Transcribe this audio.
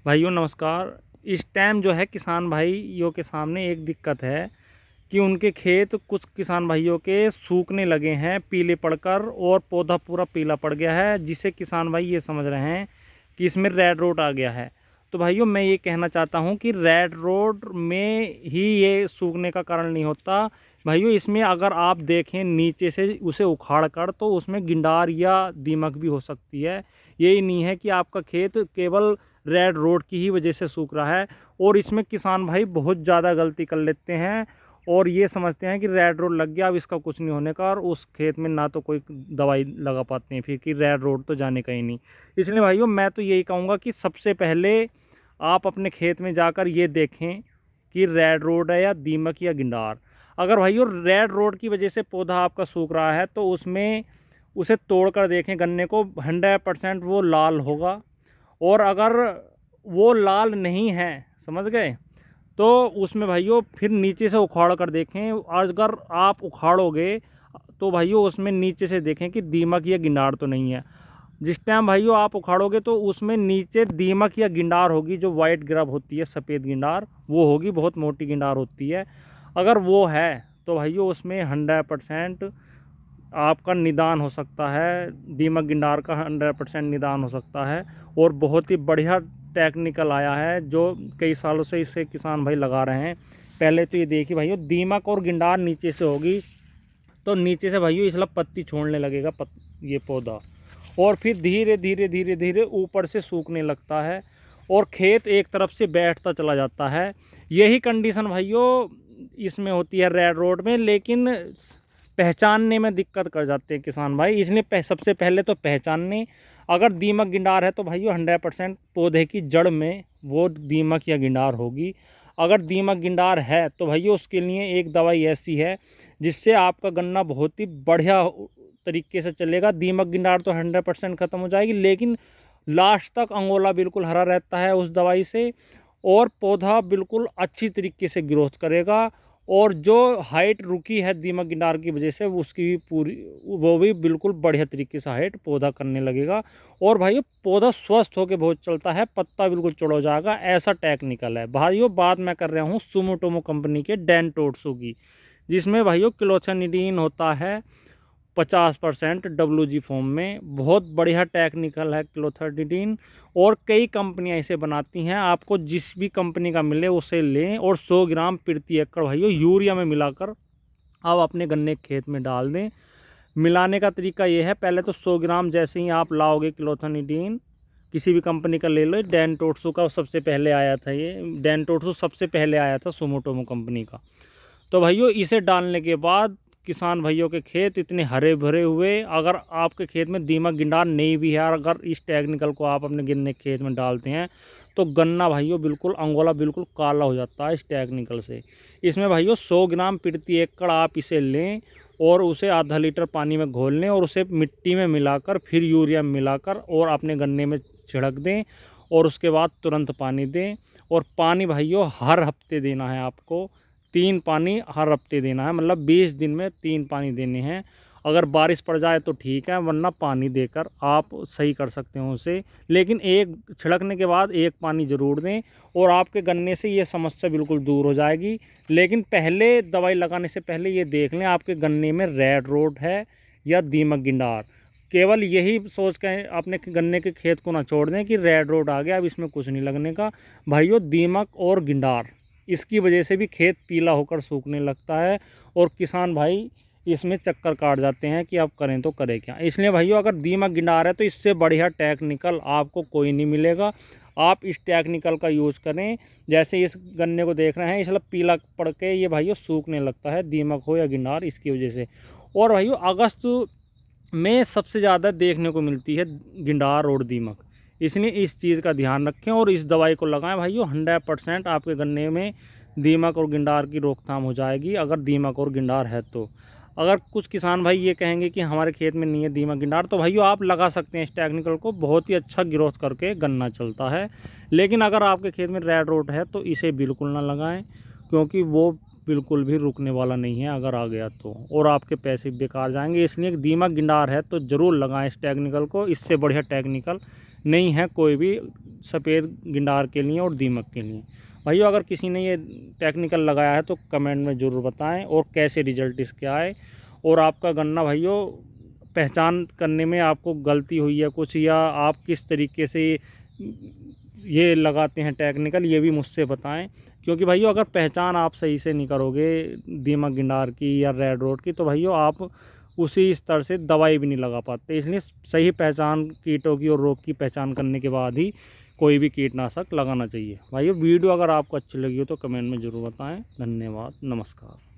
भाइयों नमस्कार। इस टाइम जो है किसान भाइयों के सामने एक दिक्कत है कि उनके खेत कुछ किसान भाइयों के सूखने लगे हैं पीले पड़कर, और पौधा पूरा पीला पड़ गया है, जिससे किसान भाई ये समझ रहे हैं कि इसमें रेड रोट आ गया है। तो भाइयों मैं ये कहना चाहता हूँ कि रेड रोट में ही ये सूखने का कारण नहीं होता। भाइयों इसमें अगर आप देखें नीचे से उसे उखाड़ कर, तो उसमें गिंडार या दीमक भी हो सकती है। यही नहीं है कि आपका खेत केवल रेड रोड की ही वजह से सूख रहा है। और इसमें किसान भाई बहुत ज़्यादा गलती कर लेते हैं और ये समझते हैं कि रेड रोड लग गया, अब इसका कुछ नहीं होने का, और उस खेत में ना तो कोई दवाई लगा पाते हैं फिर कि रेड रोड तो जाने का ही नहीं। इसलिए भाइयों मैं तो यही कहूँगा कि सबसे पहले आप अपने खेत में जाकर ये देखें कि रेड रोड है या दीमक या गिंडार। अगर भाइयों रेड रोड की वजह से पौधा आपका सूख रहा है तो उसमें उसे तोड़ कर देखें गन्ने को, 100% वो लाल होगा। और अगर वो लाल नहीं है, समझ गए, तो उसमें भाइयों फिर नीचे से उखाड़ कर देखें। अगर आप उखाड़ोगे तो भाइयों उसमें नीचे से देखें कि दीमक या गिंडार तो नहीं है। जिस टाइम भाइयों आप उखाड़ोगे तो उसमें नीचे दीमक या गिंडार होगी, जो वाइट ग्रब होती है, सफ़ेद गिंडार वो होगी, बहुत मोटी गिंडार होती है। अगर वो है तो भाइयों उसमें 100% आपका निदान हो सकता है, दीमक गिंडार का 100% निदान हो सकता है। और बहुत ही बढ़िया टेक्निकल आया है जो कई सालों से इसे किसान भाई लगा रहे हैं। पहले तो ये देखिए भाइयों, दीमक और गिंडार नीचे से होगी तो नीचे से भाइयों इसलिए पत्ती छोड़ने लगेगा ये पौधा, और फिर धीरे धीरे धीरे धीरे ऊपर से सूखने लगता है और खेत एक तरफ से बैठता चला जाता है। यही कंडीशन भाइयों इसमें होती है रेड रोड में, लेकिन पहचानने में दिक्कत कर जाते हैं किसान भाई। इसलिए सबसे पहले तो पहचानने, अगर दीमक गिंडार है तो भाइयों 100% पौधे की जड़ में वो दीमक या गिंडार होगी। अगर दीमक गिंडार है तो भाइयों उसके लिए एक दवाई ऐसी है जिससे आपका गन्ना बहुत ही बढ़िया तरीके से चलेगा। दीमक गिंडार तो 100% ख़त्म हो जाएगी, लेकिन लास्ट तक अंगोला बिल्कुल हरा रहता है उस दवाई से, और पौधा बिल्कुल अच्छी तरीके से ग्रोथ करेगा। और जो हाइट रुकी है दीमक गिनार की वजह से उसकी भी पूरी, वो भी बिल्कुल बढ़िया तरीके से हाइट पौधा करने लगेगा। और भाइयों पौधा स्वस्थ होकर बहुत चलता है, पत्ता बिल्कुल चौड़ा हो जाएगा, ऐसा टेक्निकल है। भाइयों बात मैं कर रहा हूँ सुमोटोमो कंपनी के डेंटोट्सो की, जिसमें भाइयों क्लोथियानिडीन होता है 50% WG फॉर्म में। बहुत बढ़िया टेक्निकल है क्लोथियानिडीन, और कई कंपनियां इसे बनाती हैं। आपको जिस भी कंपनी का मिले उसे लें, और 100 ग्राम प्रति एकड़ भाइयों यूरिया में मिलाकर आप अपने गन्ने के खेत में डाल दें। मिलाने का तरीका ये है, पहले तो 100 ग्राम जैसे ही आप लाओगे क्लोथियानिडीन, किसी भी कंपनी का ले लो, डेंटोट्सो का सबसे पहले आया था, ये डेंटोट्सो सबसे पहले आया था सुमोटोमो कंपनी का। तो भाइयों इसे डालने के बाद किसान भाइयों के खेत इतने हरे भरे हुए, अगर आपके खेत में दीमक गिंडार नहीं भी है, अगर इस टेक्निकल को आप अपने गन्ने के खेत में डालते हैं तो गन्ना भाइयों बिल्कुल अंगोला बिल्कुल काला हो जाता है इस टेक्निकल से। इसमें भाइयों 100 ग्राम प्रति एकड़ आप इसे लें और उसे आधा लीटर पानी में घोल लें, और उसे मिट्टी में मिलाकर फिर यूरिया में मिलाकर और अपने गन्ने में छिड़क दें, और उसके बाद तुरंत पानी दें। और पानी भाइयों हर हफ्ते देना है आपको, 3 पानी हर हफ्ते देना है, मतलब 20 दिन में 3 पानी देने हैं। अगर बारिश पड़ जाए तो ठीक है, वरना पानी देकर आप सही कर सकते हो उसे, लेकिन एक छिड़कने के बाद एक पानी ज़रूर दें, और आपके गन्ने से ये समस्या बिल्कुल दूर हो जाएगी। लेकिन पहले दवाई लगाने से पहले ये देख लें आपके गन्ने में रेड रोट है या दीमक गिंडार। केवल यही सोच के अपने गन्ने के खेत को ना छोड़ दें कि रेड रोट आ गया अब इसमें कुछ नहीं लगने का। भाइयों दीमक और गिंडार, इसकी वजह से भी खेत पीला होकर सूखने लगता है, और किसान भाई इसमें चक्कर काट जाते हैं कि अब करें तो करें क्या। इसलिए भाइयों अगर दीमक गिंडार है तो इससे बढ़िया टेक्निकल आपको कोई नहीं मिलेगा। आप इस टेक्निकल का यूज़ करें। जैसे इस गन्ने को देख रहे हैं, इसलिए पीला पड़ के ये भाइयों सूखने लगता है, दीमक हो या गिंडार, इसकी वजह से। और भाइयों अगस्त में सबसे ज़्यादा देखने को मिलती है गिंडार और दीमक, इसलिए इस चीज़ का ध्यान रखें और इस दवाई को लगाएं भाइयों। 100% आपके गन्ने में दीमक और गिंडार की रोकथाम हो जाएगी, अगर दीमक और गिंडार है तो। अगर कुछ किसान भाई ये कहेंगे कि हमारे खेत में नहीं है दीमक गिंडार, तो भाइयों आप लगा सकते हैं इस टेक्निकल को, बहुत ही अच्छा ग्रोथ करके गन्ना चलता है। लेकिन अगर आपके खेत में रेड रोट है तो इसे बिल्कुल ना लगाएं, क्योंकि वो बिल्कुल भी रुकने वाला नहीं है अगर आ गया तो, और आपके पैसे बेकार जाएंगे। इसलिए दीमक गिंडार है तो ज़रूर लगाएं इस टेक्निकल को, इससे बढ़िया टेक्निकल नहीं है कोई भी सफ़ेद गिंडार के लिए और दीमक के लिए। भाइयों अगर किसी ने ये टेक्निकल लगाया है तो कमेंट में ज़रूर बताएं और कैसे रिजल्ट इसके आए, और आपका गन्ना भाइयों पहचान करने में आपको गलती हुई है कुछ, या आप किस तरीके से ये लगाते हैं टेक्निकल, ये भी मुझसे बताएं। क्योंकि भाइयों अगर पहचान आप सही से नहीं करोगे दीमक गिंडार की या रेड रोड की, तो भाइयों आप उसी स्तर से दवाई भी नहीं लगा पाते। इसलिए सही पहचान कीटों की और रोग की पहचान करने के बाद ही कोई भी कीटनाशक लगाना चाहिए। भाइयों वीडियो अगर आपको अच्छी लगी हो तो कमेंट में ज़रूर बताएं। धन्यवाद, नमस्कार।